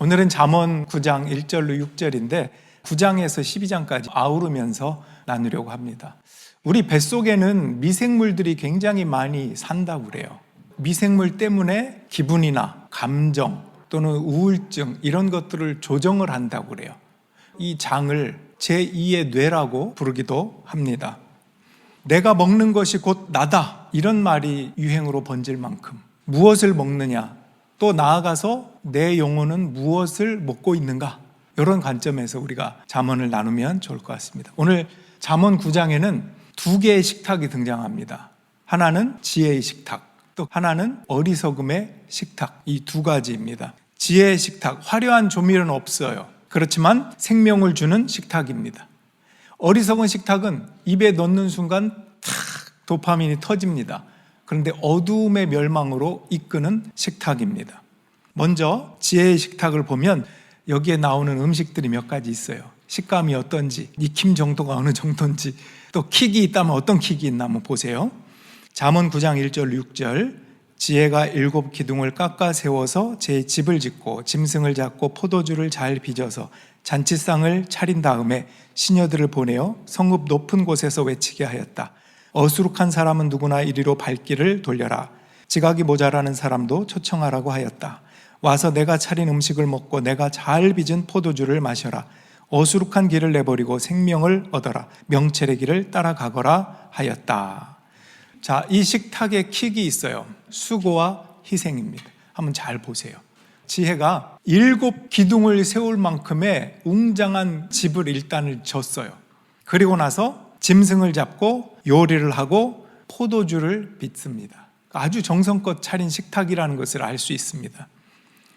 오늘은 잠언 9장 1절로 6절인데 9장에서 12장까지 아우르면서 나누려고 합니다. 우리 뱃속에는 미생물들이 굉장히 많이 산다고 그래요. 미생물 때문에 기분이나 감정 또는 우울증 이런 것들을 조정을 한다고 그래요. 이 장을 제2의 뇌라고 부르기도 합니다. 내가 먹는 것이 곧 나다 이런 말이 유행으로 번질 만큼 무엇을 먹느냐, 또 나아가서 내 영혼은 무엇을 먹고 있는가, 이런 관점에서 우리가 잠언을 나누면 좋을 것 같습니다. 오늘 잠언 9장에는 두 개의 식탁이 등장합니다. 하나는 지혜의 식탁, 또 하나는 어리석음의 식탁, 이 두 가지입니다. 지혜의 식탁, 화려한 조미료는 없어요. 그렇지만 생명을 주는 식탁입니다. 어리석은 식탁은 입에 넣는 순간 탁 도파민이 터집니다. 그런데 어두움의 멸망으로 이끄는 식탁입니다. 먼저 지혜의 식탁을 보면 여기에 나오는 음식들이 몇 가지 있어요. 식감이 어떤지, 익힘 정도가 어느 정도인지, 또 킥이 있다면 어떤 킥이 있나 한번 보세요. 잠언 9장 1절 6절, 지혜가 7 기둥을 깎아 세워서 제 집을 짓고 짐승을 잡고 포도주를 잘 빚어서 잔치상을 차린 다음에 시녀들을 보내어 성읍 높은 곳에서 외치게 하였다. 어수룩한 사람은 누구나 이리로 발길을 돌려라. 지각이 모자라는 사람도 초청하라고 하였다. 와서 내가 차린 음식을 먹고 내가 잘 빚은 포도주를 마셔라. 어수룩한 길을 내버리고 생명을 얻어라. 명철의 길을 따라가거라 하였다. 자, 이 식탁에 킥이 있어요. 수고와 희생입니다. 한번 잘 보세요. 지혜가 7 기둥을 세울 만큼의 웅장한 집을 일단을 졌어요. 그리고 나서 짐승을 잡고 요리를 하고 포도주를 빚습니다. 아주 정성껏 차린 식탁이라는 것을 알 수 있습니다.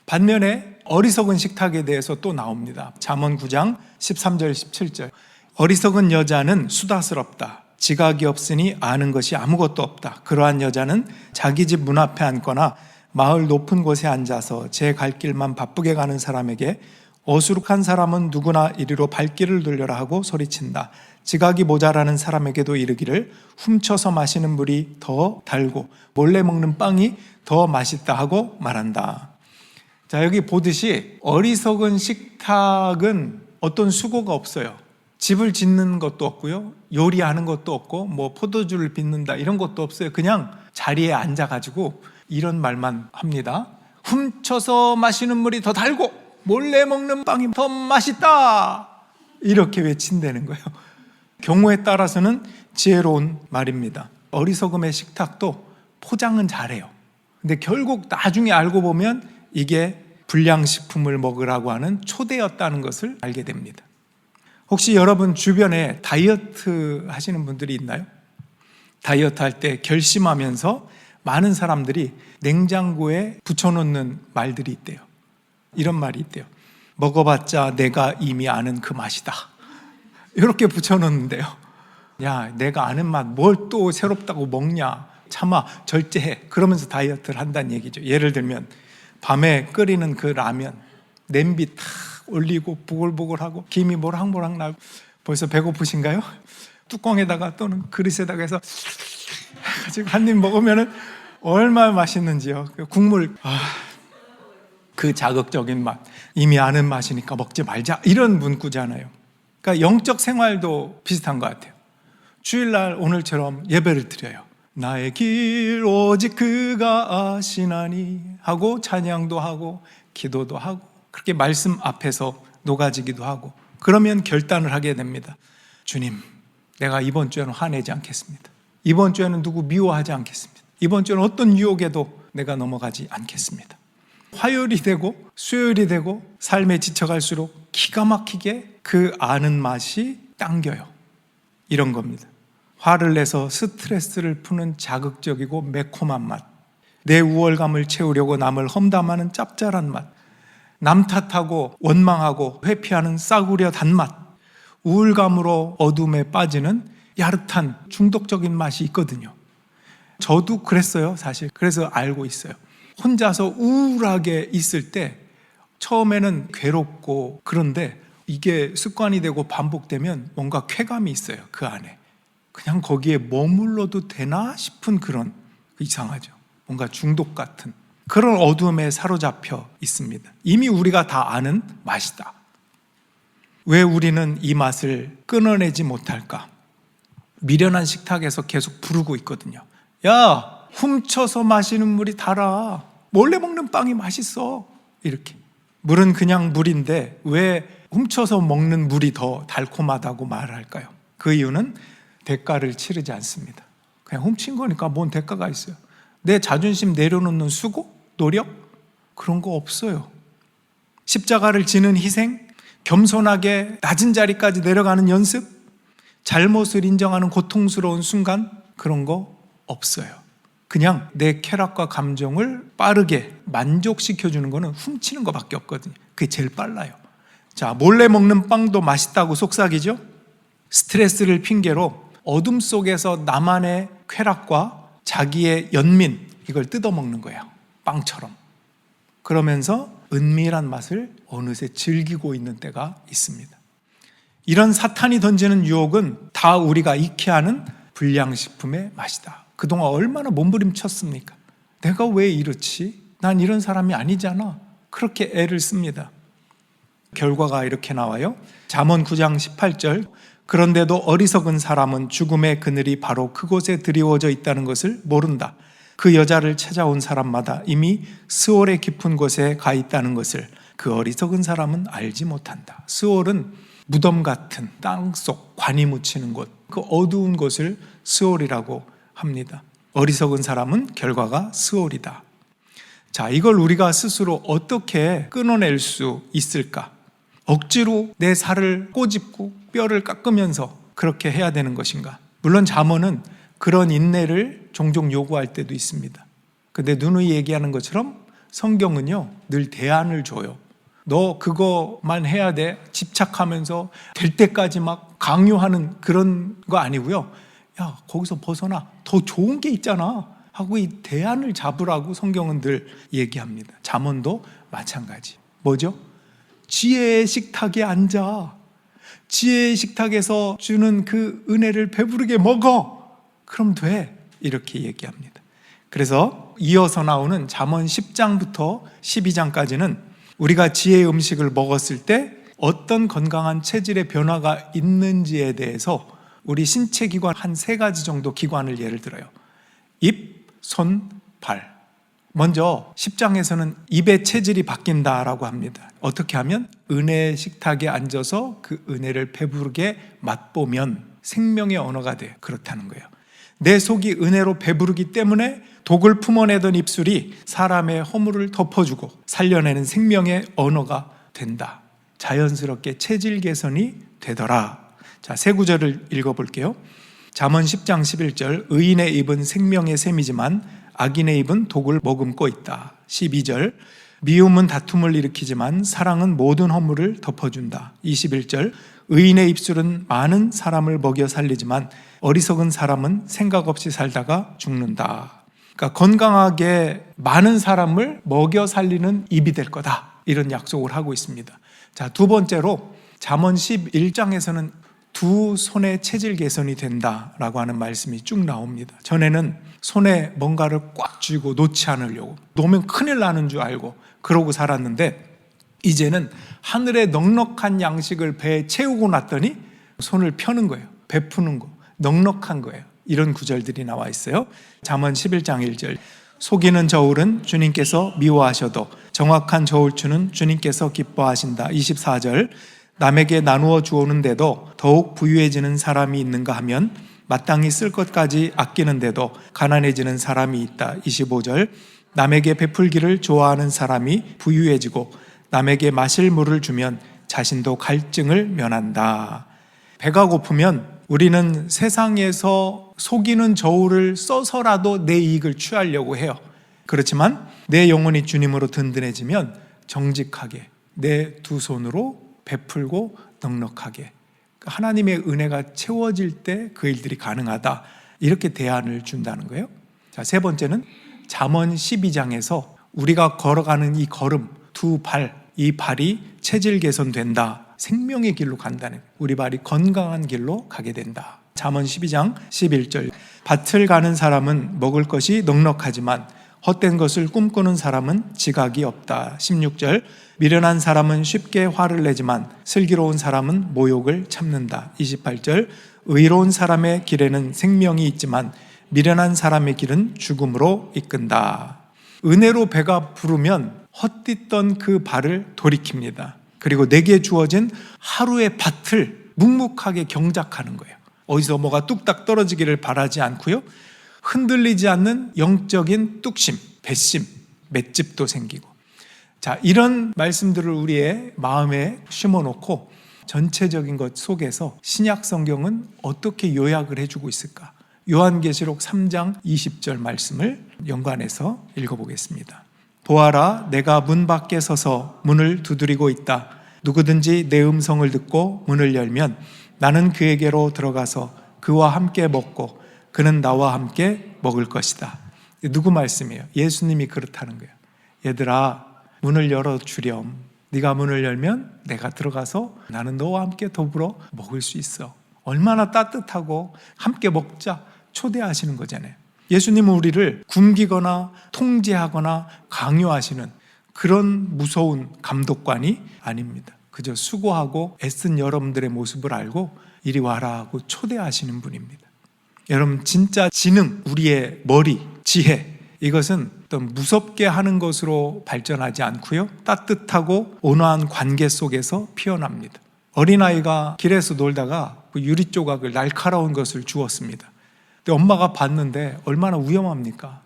반면에 어리석은 식탁에 대해서 또 나옵니다. 잠언 9장 13절 17절, 어리석은 여자는 수다스럽다. 지각이 없으니 아는 것이 아무것도 없다. 그러한 여자는 자기 집 문 앞에 앉거나 마을 높은 곳에 앉아서 제 갈 길만 바쁘게 가는 사람에게 어수룩한 사람은 누구나 이리로 발길을 돌려라 하고 소리친다. 지각이 모자라는 사람에게도 이르기를 훔쳐서 마시는 물이 더 달고 몰래 먹는 빵이 더 맛있다 하고 말한다. 자, 여기 보듯이 어리석은 식탁은 어떤 수고가 없어요. 집을 짓는 것도 없고요, 요리하는 것도 없고, 뭐 포도주를 빚는다 이런 것도 없어요. 그냥 자리에 앉아가지고 이런 말만 합니다. 훔쳐서 마시는 물이 더 달고 몰래 먹는 빵이 더 맛있다, 이렇게 외친다는 거예요. 경우에 따라서는 지혜로운 말입니다. 어리석음의 식탁도 포장은 잘해요. 근데 결국 나중에 알고 보면 이게 불량식품을 먹으라고 하는 초대였다는 것을 알게 됩니다. 혹시 여러분 주변에 다이어트 하시는 분들이 있나요? 다이어트 할 때 결심하면서 많은 사람들이 냉장고에 붙여놓는 말들이 있대요. 이런 말이 있대요. 먹어봤자 내가 이미 아는 그 맛이다, 이렇게 붙여놓는데요. 야, 내가 아는 맛 뭘 또 새롭다고 먹냐, 참아, 절제해, 그러면서 다이어트를 한다는 얘기죠. 예를 들면 밤에 끓이는 그 라면 냄비 탁 올리고 보글보글하고 김이 모락모락 나고, 벌써 배고프신가요? 뚜껑에다가 또는 그릇에다가 해서 지금 한 입 먹으면 얼마나 맛있는지요. 그 국물, 그 자극적인 맛, 이미 아는 맛이니까 먹지 말자, 이런 문구잖아요. 그러니까 영적 생활도 비슷한 것 같아요. 주일날 오늘처럼 예배를 드려요. 나의 길 오직 그가 아시나니 하고 찬양도 하고 기도도 하고 그렇게 말씀 앞에서 녹아지기도 하고, 그러면 결단을 하게 됩니다. 주님, 내가 이번 주에는 화내지 않겠습니다. 이번 주에는 누구 미워하지 않겠습니다. 이번 주에는 어떤 유혹에도 내가 넘어가지 않겠습니다. 화요일이 되고 수요일이 되고 삶에 지쳐갈수록 기가 막히게 그 아는 맛이 당겨요. 이런 겁니다. 화를 내서 스트레스를 푸는 자극적이고 매콤한 맛, 내 우월감을 채우려고 남을 험담하는 짭짤한 맛, 남 탓하고 원망하고 회피하는 싸구려 단맛, 우울감으로 어둠에 빠지는 야릇한 중독적인 맛이 있거든요. 저도 그랬어요, 사실. 그래서 알고 있어요. 혼자서 우울하게 있을 때 처음에는 괴롭고, 그런데 이게 습관이 되고 반복되면 뭔가 쾌감이 있어요. 그 안에 그냥 거기에 머물러도 되나 싶은 그런, 이상하죠, 뭔가 중독 같은. 그런 어둠에 사로잡혀 있습니다. 이미 우리가 다 아는 맛이다. 왜 우리는 이 맛을 끊어내지 못할까? 미련한 식탁에서 계속 부르고 있거든요. 야, 훔쳐서 마시는 물이 달아. 몰래 먹는 빵이 맛있어. 이렇게. 물은 그냥 물인데 왜 훔쳐서 먹는 물이 더 달콤하다고 말할까요? 그 이유는 대가를 치르지 않습니다. 그냥 훔친 거니까 뭔 대가가 있어요. 내 자존심 내려놓는 수고, 노력, 그런 거 없어요. 십자가를 지는 희생, 겸손하게 낮은 자리까지 내려가는 연습, 잘못을 인정하는 고통스러운 순간, 그런 거 없어요. 그냥 내 쾌락과 감정을 빠르게 만족시켜주는 거는 훔치는 것밖에 없거든요. 그게 제일 빨라요. 자, 몰래 먹는 빵도 맛있다고 속삭이죠? 스트레스를 핑계로 어둠 속에서 나만의 쾌락과 자기의 연민, 이걸 뜯어먹는 거예요. 빵처럼. 그러면서 은밀한 맛을 어느새 즐기고 있는 때가 있습니다. 이런 사탄이 던지는 유혹은 다 우리가 익히 아는 불량식품의 맛이다. 그동안 얼마나 몸부림쳤습니까? 내가 왜 이렇지? 난 이런 사람이 아니잖아. 그렇게 애를 씁니다. 결과가 이렇게 나와요. 잠언 9장 18절. 그런데도 어리석은 사람은 죽음의 그늘이 바로 그곳에 드리워져 있다는 것을 모른다. 그 여자를 찾아온 사람마다 이미 스올의 깊은 곳에 가 있다는 것을 그 어리석은 사람은 알지 못한다. 스올은 무덤 같은 땅속 관이 묻히는 곳, 그 어두운 곳을 스올이라고 합니다. 어리석은 사람은 결과가 스올이다. 자, 이걸 우리가 스스로 어떻게 끊어낼 수 있을까? 억지로 내 살을 꼬집고 뼈를 깎으면서 그렇게 해야 되는 것인가? 물론 잠언은 그런 인내를 종종 요구할 때도 있습니다. 근데 누누이 얘기하는 것처럼 성경은요, 늘 대안을 줘요. 너 그거만 해야 돼. 집착하면서 될 때까지 막 강요하는 그런 거 아니고요. 야, 거기서 벗어나. 더 좋은 게 있잖아. 하고 이 대안을 잡으라고 성경은 늘 얘기합니다. 잠언도 마찬가지. 뭐죠? 지혜의 식탁에 앉아. 지혜의 식탁에서 주는 그 은혜를 배부르게 먹어. 그럼 돼. 이렇게 얘기합니다. 그래서 이어서 나오는 잠언 10장부터 12장까지는 우리가 지혜의 음식을 먹었을 때 어떤 건강한 체질의 변화가 있는지에 대해서 우리 신체 기관 한 3가지 정도 기관을 예를 들어요. 입, 손, 발. 먼저 10장에서는 입의 체질이 바뀐다라고 합니다. 어떻게 하면? 은혜의 식탁에 앉아서 그 은혜를 배부르게 맛보면 생명의 언어가 돼. 그렇다는 거예요. 내 속이 은혜로 배부르기 때문에 독을 품어내던 입술이 사람의 허물을 덮어주고 살려내는 생명의 언어가 된다. 자연스럽게 체질 개선이 되더라. 자, 3구절을 읽어볼게요. 잠언 10장 11절. 의인의 입은 생명의 샘이지만 악인의 입은 독을 머금고 있다. 12절. 미움은 다툼을 일으키지만 사랑은 모든 허물을 덮어준다. 21절. 의인의 입술은 많은 사람을 먹여 살리지만 어리석은 사람은 생각 없이 살다가 죽는다. 그러니까 건강하게 많은 사람을 먹여 살리는 입이 될 거다. 이런 약속을 하고 있습니다. 자, 2번째로 잠언 11장에서는 2 손의 체질 개선이 된다라고 하는 말씀이 쭉 나옵니다. 전에는 손에 뭔가를 꽉 쥐고 놓지 않으려고, 놓으면 큰일 나는 줄 알고 그러고 살았는데 이제는 하늘의 넉넉한 양식을 배에 채우고 났더니 손을 펴는 거예요. 베푸는 거, 넉넉한 거예요. 이런 구절들이 나와 있어요. 잠언 11장 1절. 속이는 저울은 주님께서 미워하셔도 정확한 저울추는 주님께서 기뻐하신다. 24절. 남에게 나누어 주오는데도 더욱 부유해지는 사람이 있는가 하면 마땅히 쓸 것까지 아끼는데도 가난해지는 사람이 있다. 25절. 남에게 베풀기를 좋아하는 사람이 부유해지고 남에게 마실 물을 주면 자신도 갈증을 면한다. 배가 고프면 우리는 세상에서 속이는 저울을 써서라도 내 이익을 취하려고 해요. 그렇지만 내 영혼이 주님으로 든든해지면 정직하게 내 2 손으로 베풀고 넉넉하게 하나님의 은혜가 채워질 때 그 일들이 가능하다. 이렇게 대안을 준다는 거예요. 자, 3번째는 잠언 12장에서 우리가 걸어가는 이 걸음, 2 발, 이 발이 체질 개선된다. 생명의 길로 간다는, 우리 발이 건강한 길로 가게 된다. 잠언 12장 11절. 밭을 가는 사람은 먹을 것이 넉넉하지만 헛된 것을 꿈꾸는 사람은 지각이 없다. 16절, 미련한 사람은 쉽게 화를 내지만 슬기로운 사람은 모욕을 참는다. 28절, 의로운 사람의 길에는 생명이 있지만 미련한 사람의 길은 죽음으로 이끈다. 은혜로 배가 부르면 헛디던 그 발을 돌이킵니다. 그리고 내게 주어진 하루의 밭을 묵묵하게 경작하는 거예요. 어디서 뭐가 뚝딱 떨어지기를 바라지 않고요, 흔들리지 않는 영적인 뚝심, 배심, 맷집도 생기고. 자, 이런 말씀들을 우리의 마음에 심어놓고 전체적인 것 속에서 신약 성경은 어떻게 요약을 해주고 있을까? 요한계시록 3장 20절 말씀을 연관해서 읽어보겠습니다. 보아라, 내가 문 밖에 서서 문을 두드리고 있다. 누구든지 내 음성을 듣고 문을 열면 나는 그에게로 들어가서 그와 함께 먹고 그는 나와 함께 먹을 것이다. 누구 말씀이에요? 예수님이 그렇다는 거예요. 얘들아, 문을 열어주렴. 네가 문을 열면 내가 들어가서 나는 너와 함께 더불어 먹을 수 있어. 얼마나 따뜻하고 함께 먹자 초대하시는 거잖아요. 예수님은 우리를 굶기거나 통제하거나 강요하시는 그런 무서운 감독관이 아닙니다. 그저 수고하고 애쓴 여러분들의 모습을 알고 이리 와라 하고 초대하시는 분입니다. 여러분, 진짜 지능, 우리의 머리, 지혜, 이것은 어떤 무섭게 하는 것으로 발전하지 않고요, 따뜻하고 온화한 관계 속에서 피어납니다. 어린아이가 길에서 놀다가 그 유리 조각을, 날카로운 것을 주었습니다. 근데 엄마가 봤는데 얼마나 위험합니까?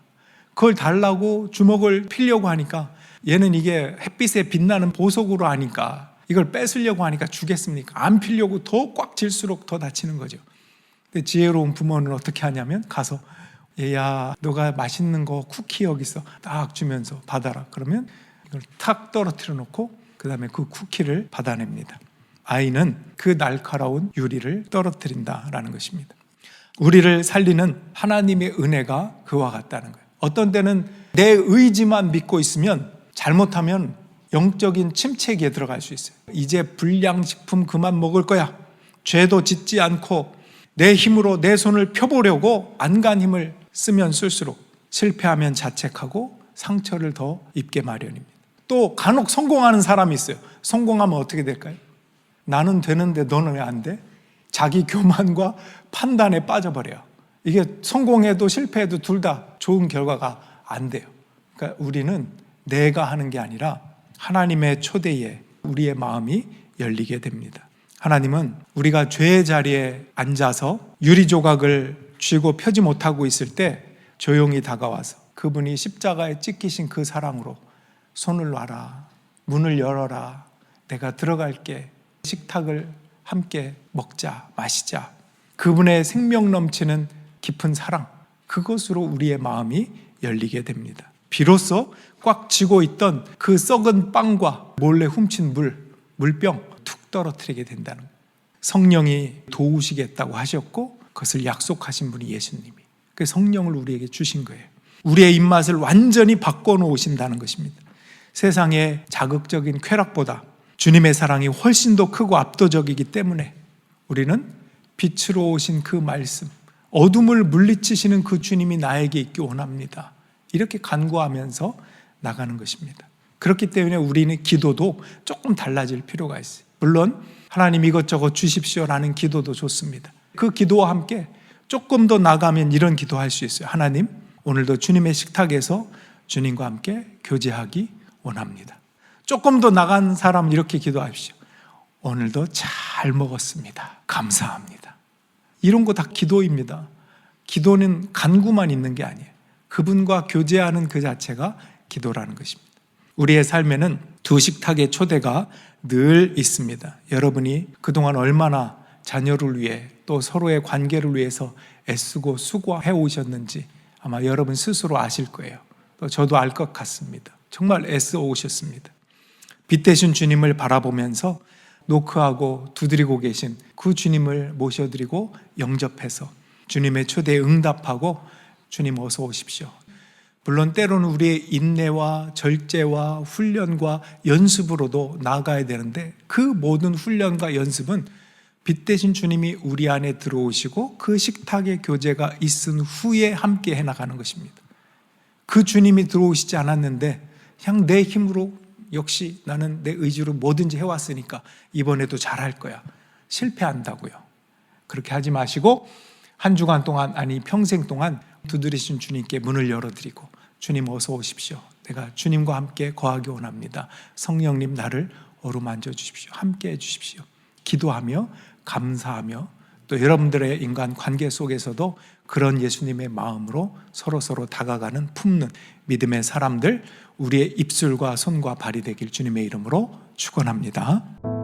그걸 달라고 주먹을 피려고 하니까 얘는 이게 햇빛에 빛나는 보석으로 하니까 이걸 뺏으려고 하니까 주겠습니까? 안 피려고 더 꽉 쥘수록 더 다치는 거죠. 근데 지혜로운 부모는 어떻게 하냐면 가서, 얘야, 너가 맛있는 거 쿠키 여기 있어, 딱 주면서 받아라. 그러면 이걸 탁 떨어뜨려 놓고 그 다음에 그 쿠키를 받아냅니다. 아이는 그 날카로운 유리를 떨어뜨린다라는 것입니다. 우리를 살리는 하나님의 은혜가 그와 같다는 거예요. 어떤 때는 내 의지만 믿고 있으면 잘못하면 영적인 침체기에 들어갈 수 있어요. 이제 불량식품 그만 먹을 거야. 죄도 짓지 않고 내 힘으로 내 손을 펴보려고 안간 힘을 쓰면 쓸수록 실패하면 자책하고 상처를 더 입게 마련입니다. 또 간혹 성공하는 사람이 있어요. 성공하면 어떻게 될까요? 나는 되는데 너는 왜 안 돼? 자기 교만과 판단에 빠져버려요. 이게 성공해도 실패해도 둘 다 좋은 결과가 안 돼요. 그러니까 우리는 내가 하는 게 아니라 하나님의 초대에 우리의 마음이 열리게 됩니다. 하나님은 우리가 죄의 자리에 앉아서 유리 조각을 쥐고 펴지 못하고 있을 때 조용히 다가와서 그분이 십자가에 찍히신 그 사랑으로 손을 놔라, 문을 열어라, 내가 들어갈게, 식탁을 함께 먹자, 마시자. 그분의 생명 넘치는 깊은 사랑, 그것으로 우리의 마음이 열리게 됩니다. 비로소 꽉 쥐고 있던 그 썩은 빵과 몰래 훔친 물병 툭 떨어뜨리게 된다는 거예요. 성령이 도우시겠다고 하셨고 그것을 약속하신 분이 예수님이, 그 성령을 우리에게 주신 거예요. 우리의 입맛을 완전히 바꿔놓으신다는 것입니다. 세상의 자극적인 쾌락보다 주님의 사랑이 훨씬 더 크고 압도적이기 때문에 우리는 빛으로 오신 그 말씀, 어둠을 물리치시는 그 주님이 나에게 있기 원합니다. 이렇게 간구하면서 나가는 것입니다. 그렇기 때문에 우리는 기도도 조금 달라질 필요가 있어요. 물론 하나님 이것저것 주십시오라는 기도도 좋습니다. 그 기도와 함께 조금 더 나가면 이런 기도할 수 있어요. 하나님, 오늘도 주님의 식탁에서 주님과 함께 교제하기 원합니다. 조금 더 나간 사람은 이렇게 기도하십시오. 오늘도 잘 먹었습니다. 감사합니다. 이런 거 다 기도입니다. 기도는 간구만 있는 게 아니에요. 그분과 교제하는 그 자체가 기도라는 것입니다. 우리의 삶에는 두 식탁의 초대가 늘 있습니다. 여러분이 그동안 얼마나 자녀를 위해 또 서로의 관계를 위해서 애쓰고 수고해 오셨는지 아마 여러분 스스로 아실 거예요. 또 저도 알 것 같습니다. 정말 애써 오셨습니다. 빛 대신 주님을 바라보면서 노크하고 두드리고 계신 그 주님을 모셔드리고 영접해서 주님의 초대에 응답하고 주님 어서 오십시오. 물론 때로는 우리의 인내와 절제와 훈련과 연습으로도 나아가야 되는데 그 모든 훈련과 연습은 빛 대신 주님이 우리 안에 들어오시고 그 식탁의 교제가 있은 후에 함께 해나가는 것입니다. 그 주님이 들어오시지 않았는데 그냥 내 힘으로 역시 나는 내 의지로 뭐든지 해왔으니까 이번에도 잘할 거야. 실패한다고요. 그렇게 하지 마시고 한 주간 동안, 아니 평생 동안 두드리신 주님께 문을 열어드리고, 주님 어서 오십시오. 내가 주님과 함께 거하기 원합니다. 성령님 나를 어루만져 주십시오. 함께 해주십시오. 기도하며 감사하며 또 여러분들의 인간 관계 속에서도 그런 예수님의 마음으로 서로 다가가는 품는 믿음의 사람들, 우리의 입술과 손과 발이 되길 주님의 이름으로 축원합니다.